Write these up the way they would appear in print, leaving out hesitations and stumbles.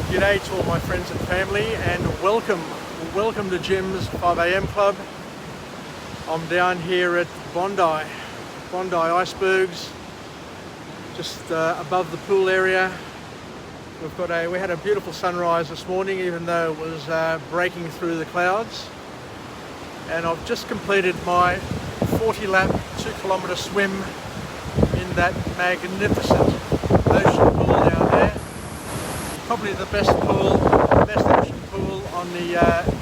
G'day to all my friends and family, and welcome to Jim's 5am Club. I'm down here at Bondi icebergs, just above the pool area. We had a beautiful sunrise this morning, even though it was breaking through the clouds. And I've just completed my 40-lap, 2-kilometre swim in that magnificent ocean pool down there. Probably the best ocean pool on the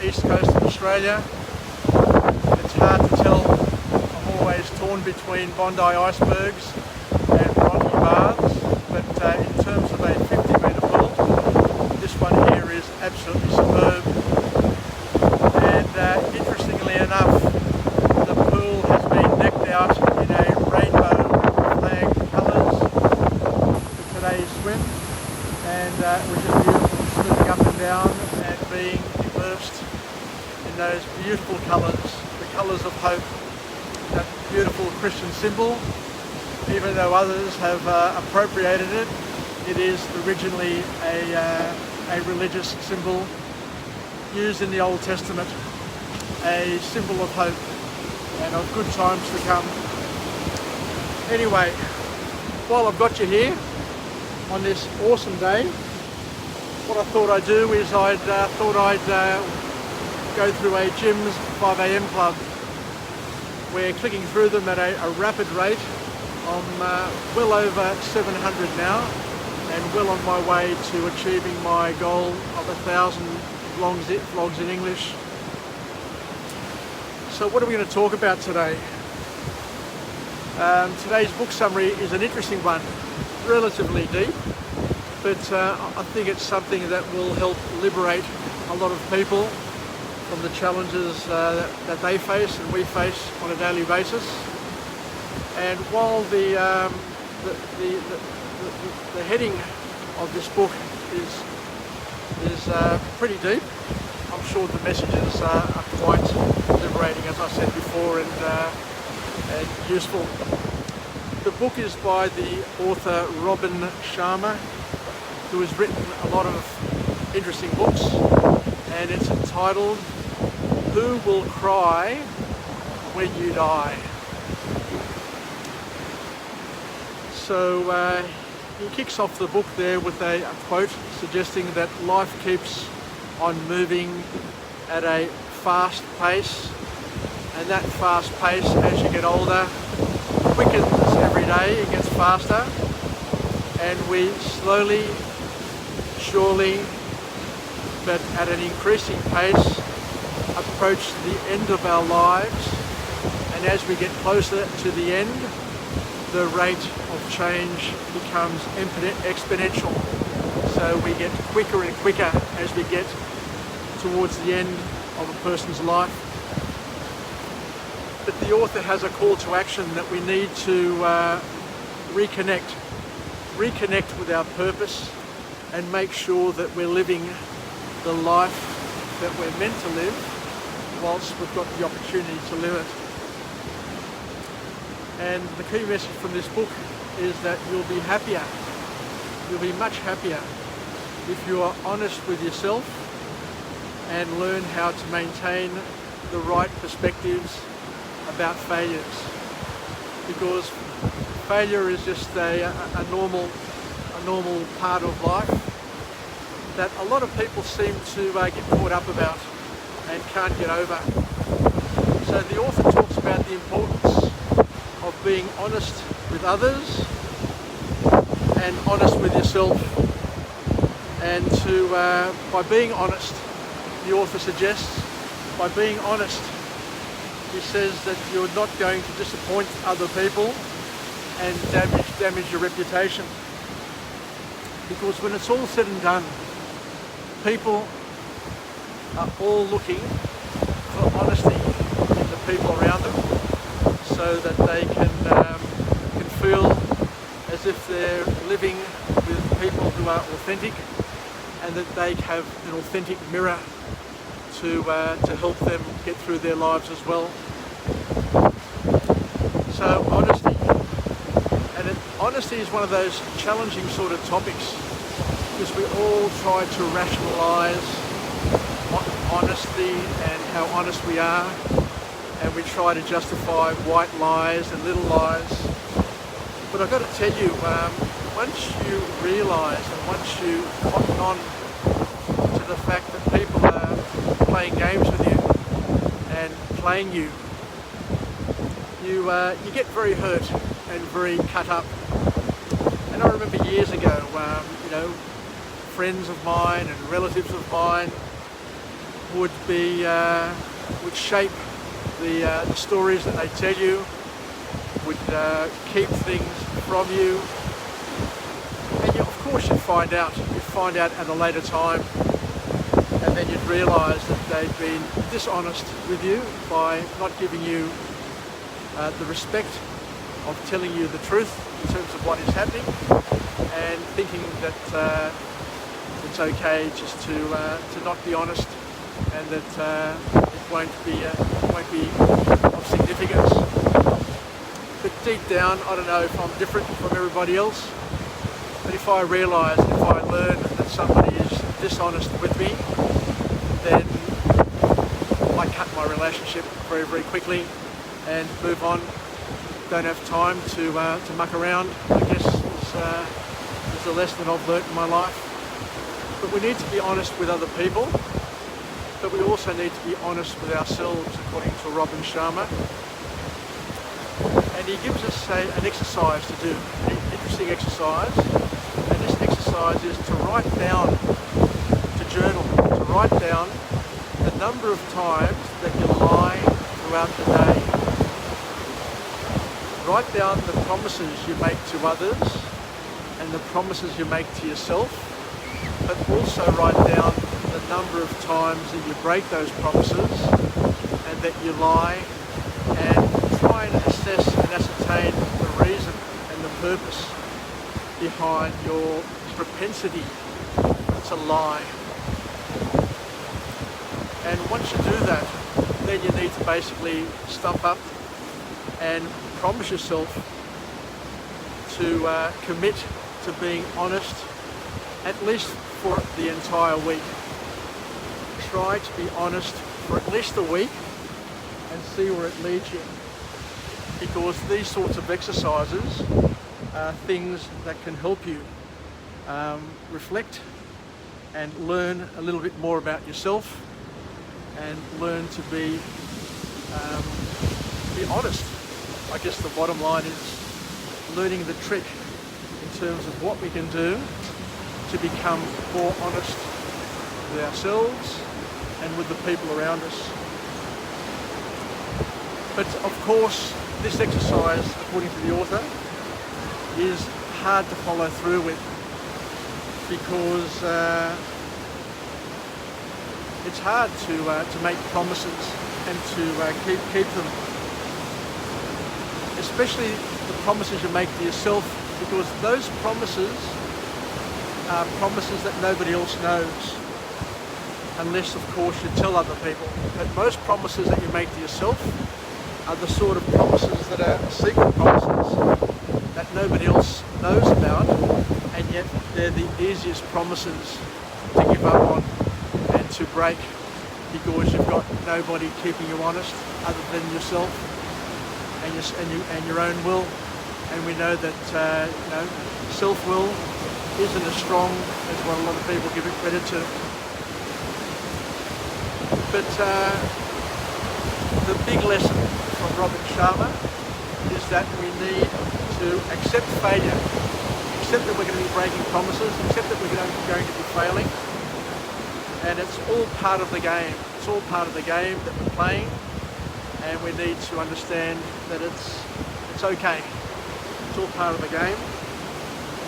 east coast of Australia. It's hard to tell. I'm always torn between Bondi icebergs and rocky baths, but in terms of a 50-metre pool, this one here is absolutely superb. And interestingly enough, the pool has been decked out in a rainbow flag colours for today's swim. And which is beautiful, swimming up and down and being immersed in those beautiful colours, the colours of hope, that beautiful Christian symbol. Even though others have appropriated it, it is originally a religious symbol used in the Old Testament, a symbol of hope and of good times to come. Anyway, while I've got you here, on this awesome day, what I thought I'd do is I thought I'd go through a Jim's 5am Club. We're clicking through them at a rapid rate. I'm well over 700 now and well on my way to achieving my goal of 1,000 vlogs in English. So what are we going to talk about today? Today's book summary is an interesting one. Relatively deep, but I think it's something that will help liberate a lot of people from the challenges that they face and we face on a daily basis. And while the heading of this book is pretty deep, I'm sure the messages are quite liberating, as I said before, and useful. The book is by the author Robin Sharma, who has written a lot of interesting books, and it's entitled "Who Will Cry When You Die?" So he kicks off the book there with a quote suggesting that life keeps on moving at a fast pace, and that fast pace, as you get older, quickens every day. It gets faster, and we slowly, surely, but at an increasing pace, approach the end of our lives. And as we get closer to the end, the rate of change becomes exponential. So we get quicker and quicker as we get towards the end of a person's life. But the author has a call to action that we need to reconnect with our purpose and make sure that we're living the life that we're meant to live whilst we've got the opportunity to live it. And the key message from this book is that you'll be happier. You'll be much happier if you are honest with yourself and learn how to maintain the right perspectives about failures, because failure is just a normal part of life that a lot of people seem to get caught up about and can't get over. So the author talks about the importance of being honest with others and honest with yourself, and by being honest, the author suggests, by being honest, he says that you're not going to disappoint other people and damage your reputation. Because when it's all said and done, people are all looking for honesty in the people around them, so that they can feel as if they're living with people who are authentic, and that they have an authentic mirror to help them get through their lives as well. So honesty. And honesty is one of those challenging sort of topics because we all try to rationalise honesty and how honest we are, and we try to justify white lies and little lies. But I've got to tell you, once you realise and once you cotton on to the fact that people are playing games with you and playing you, you get very hurt and very cut up. And I remember years ago, friends of mine and relatives of mine would shape the stories that they tell you, would keep things from you, and of course you'd find out at a later time, and then you'd realise that they'd been dishonest with you by not giving you the respect of telling you the truth in terms of what is happening, and thinking that it's okay just to not be honest, and that it won't be of significance. But deep down, I don't know if I'm different from everybody else, but if I realise, if I learn that somebody is dishonest with me, then I cut my relationship very, very quickly and move on. Don't have time to muck around, I guess, is a lesson I've learnt in my life. But we need to be honest with other people, but we also need to be honest with ourselves, according to Robin Sharma. And he gives us an exercise to do, an interesting exercise. And this exercise is to write down, to journal, to write down the number of times that you lie throughout the day. Write down the promises you make to others and the promises you make to yourself, but also write down the number of times that you break those promises and that you lie, and try and assess and ascertain the reason and the purpose behind your propensity to lie. And once you do that, then you need to basically stump up and promise yourself to commit to being honest at least for the entire week. Try to be honest for at least a week and see where it leads you, because these sorts of exercises are things that can help you reflect and learn a little bit more about yourself and learn to be honest. I guess the bottom line is learning the trick in terms of what we can do to become more honest with ourselves and with the people around us. But of course, this exercise, according to the author, is hard to follow through with, because it's hard to make promises and to keep them, especially the promises you make to yourself, because those promises are promises that nobody else knows, unless of course you tell other people. But most promises that you make to yourself are the sort of promises that are secret promises that nobody else knows about, and yet they're the easiest promises to give up on and to break, because you've got nobody keeping you honest other than yourself and your own will. And we know that self-will isn't as strong as what a lot of people give it credit to. But the big lesson from Robin Sharma is that we need to accept failure, accept that we're going to be breaking promises, accept that we're going to be failing, and it's all part of the game. It's all part of the game that we're playing, and we need to understand that it's okay. It's all part of the game,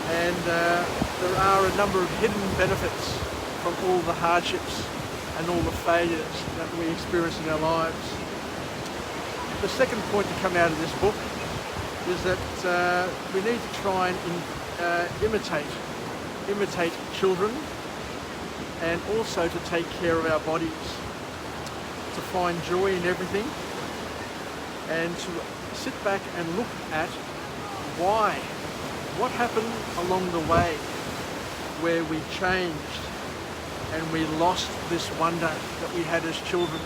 and there are a number of hidden benefits from all the hardships and all the failures that we experience in our lives. The second point to come out of this book is that we need to try and imitate children, and also to take care of our bodies, to find joy in everything, and to sit back and look at why, what happened along the way where we changed and we lost this wonder that we had as children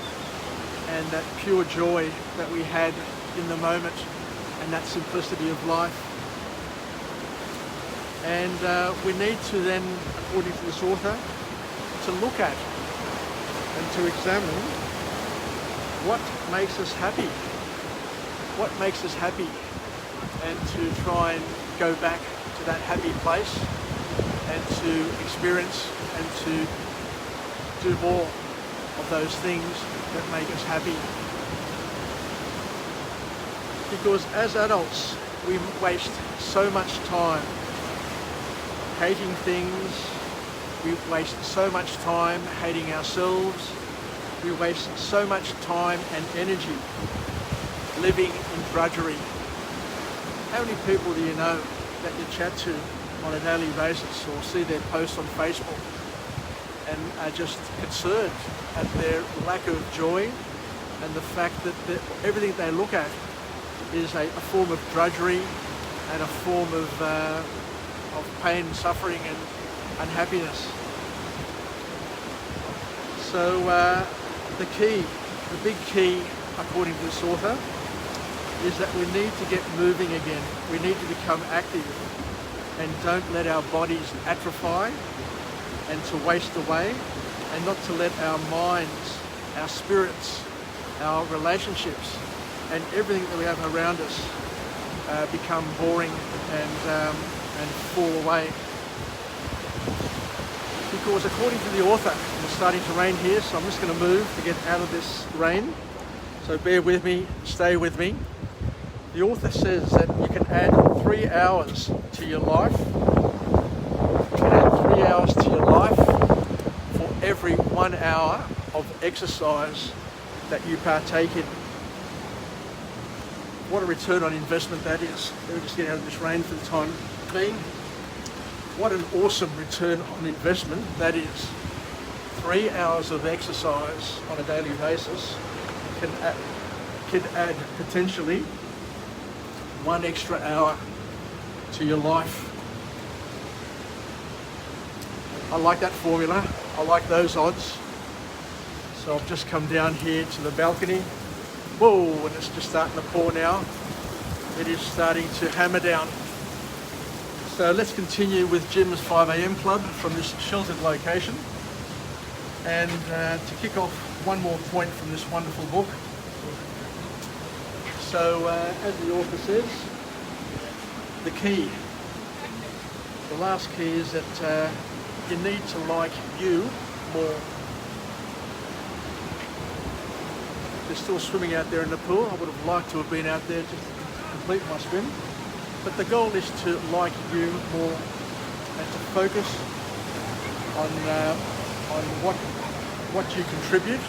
and that pure joy that we had in the moment and that simplicity of life. And we need to then, according to this author, to look at and to examine what makes us happy. What makes us happy, and to try and go back to that happy place and to experience and to do more of those things that make us happy. Because as adults, we waste so much time hating things, we waste so much time hating ourselves, we waste so much time and energy living in drudgery. How many people do you know that you chat to on a daily basis or see their posts on Facebook and are just concerned at their lack of joy and the fact that everything they look at is a form of drudgery and a form of pain, suffering and unhappiness. So the big key, according to this author, is that we need to get moving again. We need to become active and don't let our bodies atrophy and to waste away, and not to let our minds, our spirits, our relationships and everything that we have around us become boring and fall away. Because according to the author, it's starting to rain here, so I'm just going to move to get out of this rain. So bear with me, stay with me. The author says that you can add 3 hours to your life. You can add 3 hours to your life for every 1 hour of exercise that you partake in. What a return on investment that is. Let me just get out of this rain for the time being. What an awesome return on investment that is. 3 hours of exercise on a daily basis can add potentially 1 extra hour to your life. I like that formula. I like those odds. So I've just come down here to the balcony. Whoa, and it's just starting to pour now. It is starting to hammer down. So let's continue with Jim's 5 a.m. club from this sheltered location. And to kick off one more point from this wonderful book. So as the author says, the key, the last key is that you need to like you more. They're still swimming out there in the pool. I would have liked to have been out there just to complete my swim. But the goal is to like you more and to focus on what you contribute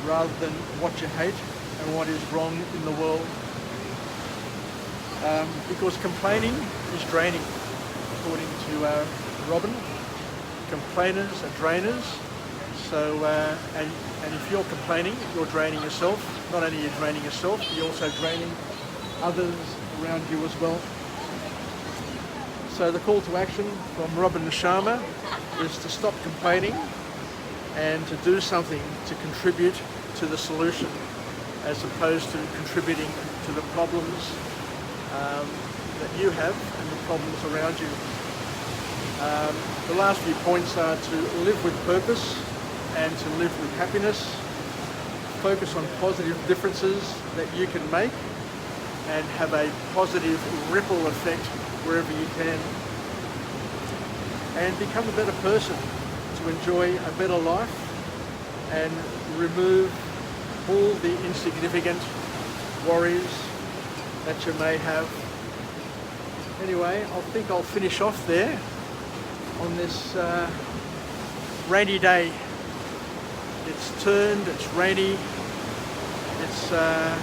rather than what you hate and what is wrong in the world. Because complaining is draining, according to Robin. Complainers are drainers. So, and if you're complaining, you're draining yourself. Not only are you draining yourself, you're also draining others around you as well. So the call to action from Robin Sharma is to stop complaining and to do something to contribute to the solution, as opposed to contributing to the problems that you have and the problems around you. The last few points are to live with purpose and to live with happiness. Focus on positive differences that you can make and have a positive ripple effect wherever you can. And become a better person to enjoy a better life and remove all the insignificant worries that you may have. Anyway, I think I'll finish off there on this rainy day. It's turned, it's rainy, it's a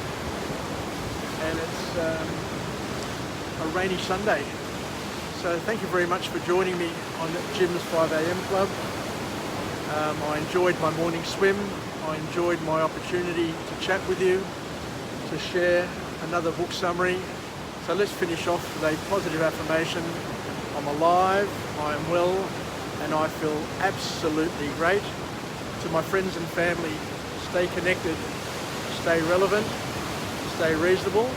rainy Sunday. So thank you very much for joining me on Jim's 5 a.m. club. I enjoyed my morning swim. I enjoyed my opportunity to chat with you, to share another book summary. So let's finish off with a positive affirmation. I'm I'm alive, I am well, and I feel absolutely great. To my friends and family, stay connected, stay relevant, stay reasonable,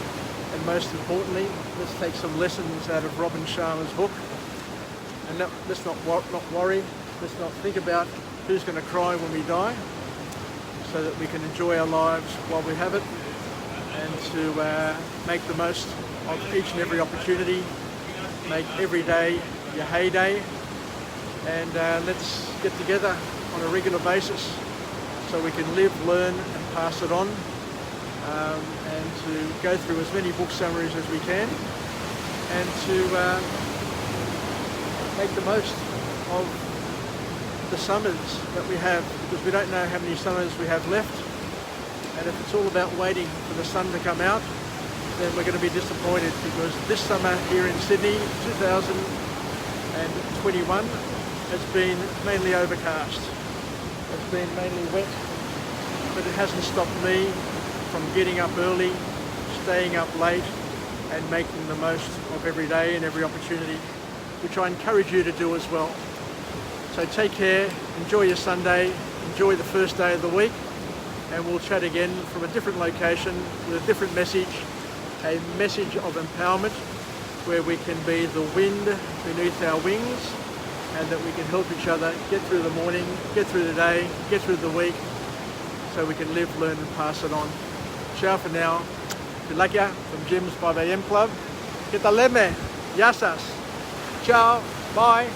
and most importantly, let's take some lessons out of Robin Sharma's book. And let's not worry, let's not think about who's going to cry when we die, so that we can enjoy our lives while we have it, and to make the most of each and every opportunity. Make every day your heyday, and let's get together on a regular basis so we can live, learn and pass it on, and to go through as many book summaries as we can, and to make the most of the summers that we have, because we don't know how many summers we have left, and if it's all about waiting for the sun to come out, then we're going to be disappointed, because this summer here in Sydney 2021 has been mainly overcast. It's been mainly wet, but it hasn't stopped me from getting up early, staying up late and making the most of every day and every opportunity, which I encourage you to do as well. So take care, enjoy your Sunday, enjoy the first day of the week, and we'll chat again from a different location with a different message, a message of empowerment, where we can be the wind beneath our wings, and that we can help each other get through the morning, get through the day, get through the week, so we can live, learn and pass it on. Ciao for now. Tilakya from Jim's 5am Club. Kita leme. Yasas. Ciao. Bye.